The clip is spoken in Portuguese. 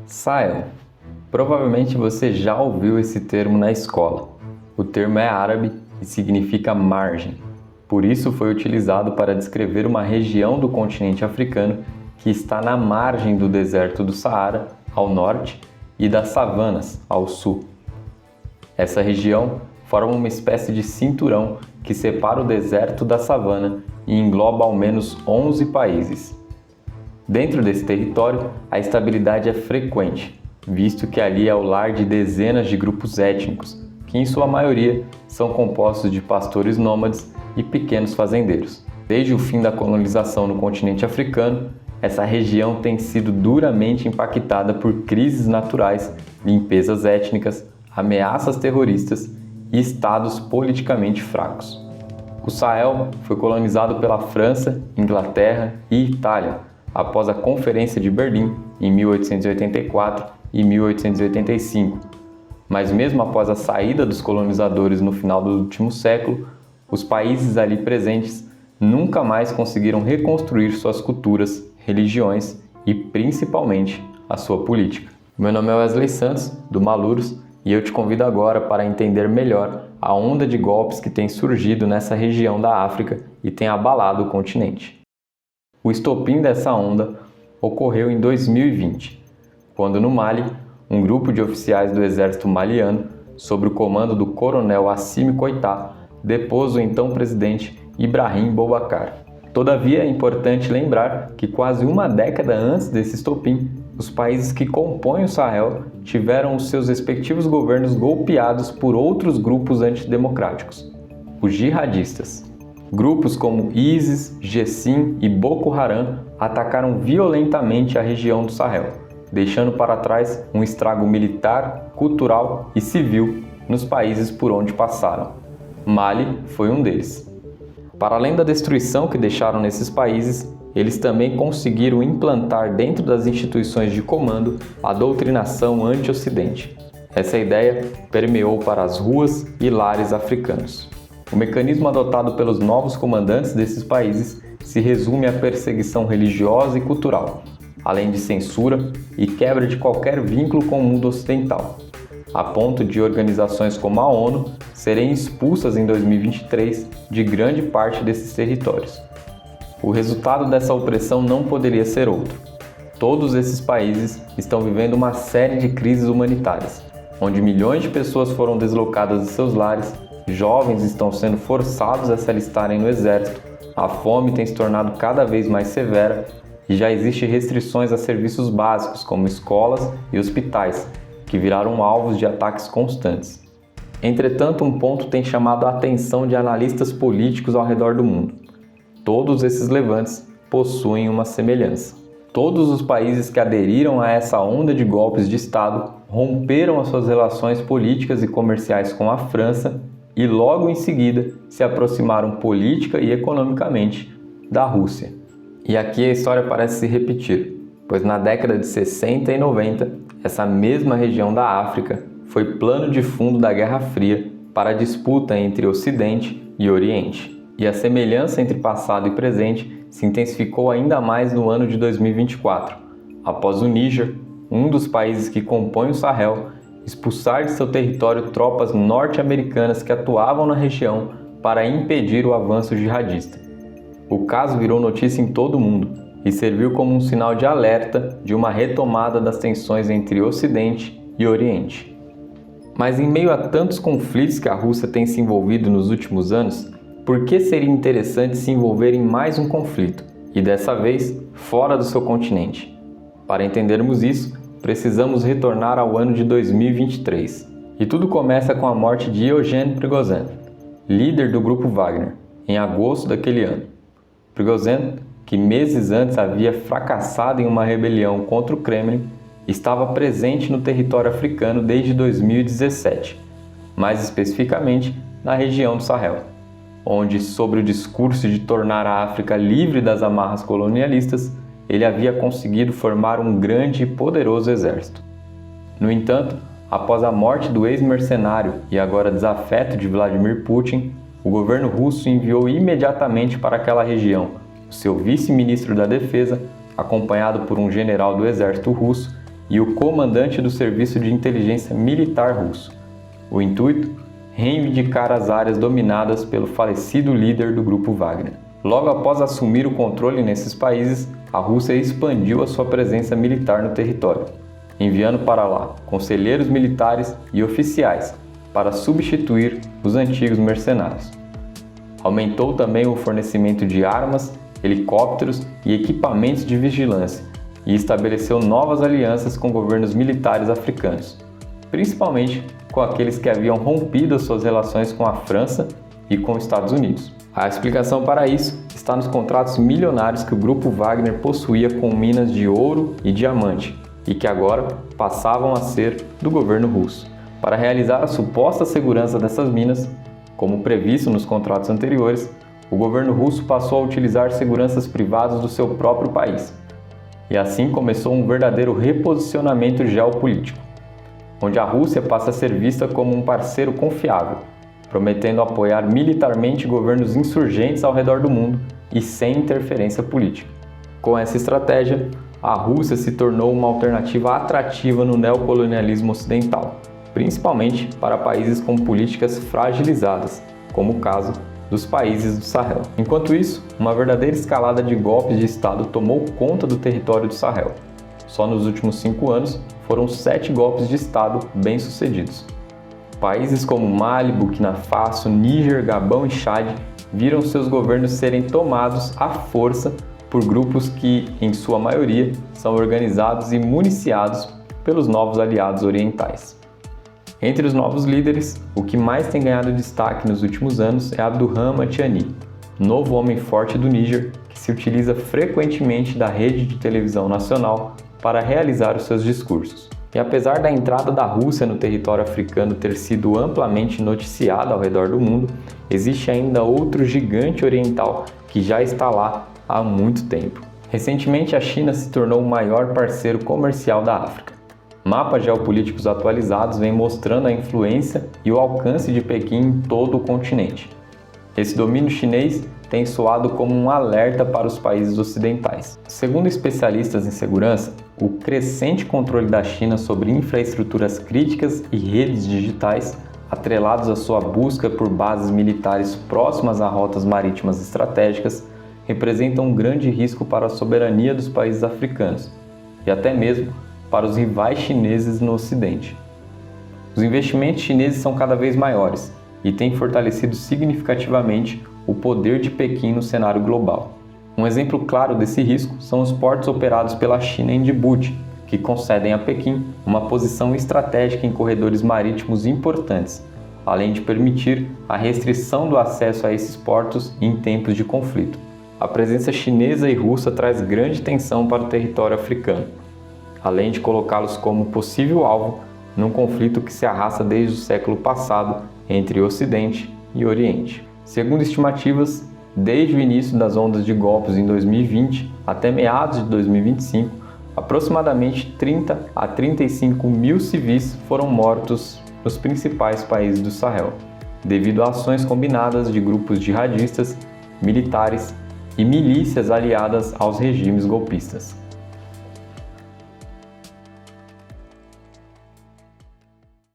Sahel. Provavelmente você já ouviu esse termo na escola. O termo é árabe e significa margem. Por isso foi utilizado para descrever uma região do continente africano que está na margem do deserto do Saara, ao norte, e das savanas, ao sul. Essa região forma uma espécie de cinturão que separa o deserto da savana e engloba ao menos 11 países. Dentro desse território, a estabilidade é frequente, visto que ali é o lar de dezenas de grupos étnicos, que em sua maioria são compostos de pastores nômades e pequenos fazendeiros. Desde o fim da colonização no continente africano, essa região tem sido duramente impactada por crises naturais, limpezas étnicas, ameaças terroristas e estados politicamente fracos. O Sahel foi colonizado pela França, Inglaterra e Itália após a Conferência de Berlim em 1884 e 1885. Mas mesmo após a saída dos colonizadores no final do último século, os países ali presentes nunca mais conseguiram reconstruir suas culturas, religiões e principalmente a sua política. Meu nome é Wesley Santos, do Maluros, e eu te convido agora para entender melhor a onda de golpes que tem surgido nessa região da África e tem abalado o continente. O estopim dessa onda ocorreu em 2020, quando no Mali, um grupo de oficiais do exército maliano, sob o comando do coronel Assimi Goïta, depôs o então presidente Ibrahim Boubacar. Todavia, é importante lembrar que quase uma década antes desse estopim, os países que compõem o Sahel tiveram os seus respectivos governos golpeados por outros grupos antidemocráticos, os jihadistas. Grupos como ISIS, GESIM e Boko Haram atacaram violentamente a região do Sahel, deixando para trás um estrago militar, cultural e civil nos países por onde passaram. Mali foi um deles. Para além da destruição que deixaram nesses países, eles também conseguiram implantar dentro das instituições de comando a doutrinação anti-ocidente. Essa ideia permeou para as ruas e lares africanos. O mecanismo adotado pelos novos comandantes desses países se resume à perseguição religiosa e cultural, além de censura e quebra de qualquer vínculo com o mundo ocidental, a ponto de organizações como a ONU serem expulsas em 2023 de grande parte desses territórios. O resultado dessa opressão não poderia ser outro. Todos esses países estão vivendo uma série de crises humanitárias, onde milhões de pessoas foram deslocadas de seus lares, jovens estão sendo forçados a se alistarem no exército, a fome tem se tornado cada vez mais severa e já existem restrições a serviços básicos como escolas e hospitais, que viraram alvos de ataques constantes. Entretanto, um ponto tem chamado a atenção de analistas políticos ao redor do mundo. Todos esses levantes possuem uma semelhança. Todos os países que aderiram a essa onda de golpes de Estado romperam as suas relações políticas e comerciais com a França e logo em seguida se aproximaram política e economicamente da Rússia. E aqui a história parece se repetir, pois na década de 60 e 90, essa mesma região da África foi plano de fundo da Guerra Fria para a disputa entre Ocidente e Oriente. E a semelhança entre passado e presente se intensificou ainda mais no ano de 2024, após o Níger, um dos países que compõem o Sahel, expulsar de seu território tropas norte-americanas que atuavam na região para impedir o avanço jihadista. O caso virou notícia em todo o mundo e serviu como um sinal de alerta de uma retomada das tensões entre Ocidente e Oriente. Mas em meio a tantos conflitos que a Rússia tem se envolvido nos últimos anos, por que seria interessante se envolver em mais um conflito, e dessa vez fora do seu continente? Para entendermos isso, precisamos retornar ao ano de 2023. E tudo começa com a morte de Yevgeny Prigozhin, líder do grupo Wagner, em agosto daquele ano. Prigozhin, que meses antes havia fracassado em uma rebelião contra o Kremlin, estava presente no território africano desde 2017, mais especificamente na região do Sahel, onde, sobre o discurso de tornar a África livre das amarras colonialistas, ele havia conseguido formar um grande e poderoso exército. No entanto, após a morte do ex-mercenário e agora desafeto de Vladimir Putin, o governo russo enviou imediatamente para aquela região o seu vice-ministro da Defesa, acompanhado por um general do exército russo, e o comandante do Serviço de Inteligência Militar russo. O intuito? Reivindicar as áreas dominadas pelo falecido líder do grupo Wagner. Logo após assumir o controle nesses países, a Rússia expandiu a sua presença militar no território, enviando para lá conselheiros militares e oficiais para substituir os antigos mercenários. Aumentou também o fornecimento de armas, helicópteros e equipamentos de vigilância e estabeleceu novas alianças com governos militares africanos, principalmente com aqueles que haviam rompido as suas relações com a França e com os Estados Unidos. A explicação para isso está nos contratos milionários que o grupo Wagner possuía com minas de ouro e diamante e que agora passavam a ser do governo russo. Para realizar a suposta segurança dessas minas, como previsto nos contratos anteriores, o governo russo passou a utilizar seguranças privadas do seu próprio país. E assim começou um verdadeiro reposicionamento geopolítico, onde a Rússia passa a ser vista como um parceiro confiável, prometendo apoiar militarmente governos insurgentes ao redor do mundo e sem interferência política. Com essa estratégia, a Rússia se tornou uma alternativa atrativa no neocolonialismo ocidental, principalmente para países com políticas fragilizadas, como o caso dos países do Sahel. Enquanto isso, uma verdadeira escalada de golpes de Estado tomou conta do território do Sahel. Só nos últimos 5 anos foram 7 golpes de Estado bem-sucedidos. Países como Mali, Burkina Faso, Níger, Gabão e Chad viram seus governos serem tomados à força por grupos que, em sua maioria, são organizados e municiados pelos novos aliados orientais. Entre os novos líderes, o que mais tem ganhado destaque nos últimos anos é Abdurrahman Tiani, novo homem forte do Níger, que se utiliza frequentemente da rede de televisão nacional para realizar os seus discursos. E apesar da entrada da Rússia no território africano ter sido amplamente noticiada ao redor do mundo, existe ainda outro gigante oriental que já está lá há muito tempo. Recentemente, a China se tornou o maior parceiro comercial da África. Mapas geopolíticos atualizados vêm mostrando a influência e o alcance de Pequim em todo o continente. Esse domínio chinês tem soado como um alerta para os países ocidentais. Segundo especialistas em segurança, o crescente controle da China sobre infraestruturas críticas e redes digitais, atrelados à sua busca por bases militares próximas a rotas marítimas estratégicas, representam um grande risco para a soberania dos países africanos e até mesmo para os rivais chineses no Ocidente. Os investimentos chineses são cada vez maiores e têm fortalecido significativamente o poder de Pequim no cenário global. Um exemplo claro desse risco são os portos operados pela China em Djibouti, que concedem a Pequim uma posição estratégica em corredores marítimos importantes, além de permitir a restrição do acesso a esses portos em tempos de conflito. A presença chinesa e russa traz grande tensão para o território africano, além de colocá-los como possível alvo num conflito que se arrasta desde o século passado entre Ocidente e Oriente. Segundo estimativas, desde o início das ondas de golpes em 2020 até meados de 2025, aproximadamente 30 a 35 mil civis foram mortos nos principais países do Sahel, devido a ações combinadas de grupos jihadistas, militares e milícias aliadas aos regimes golpistas.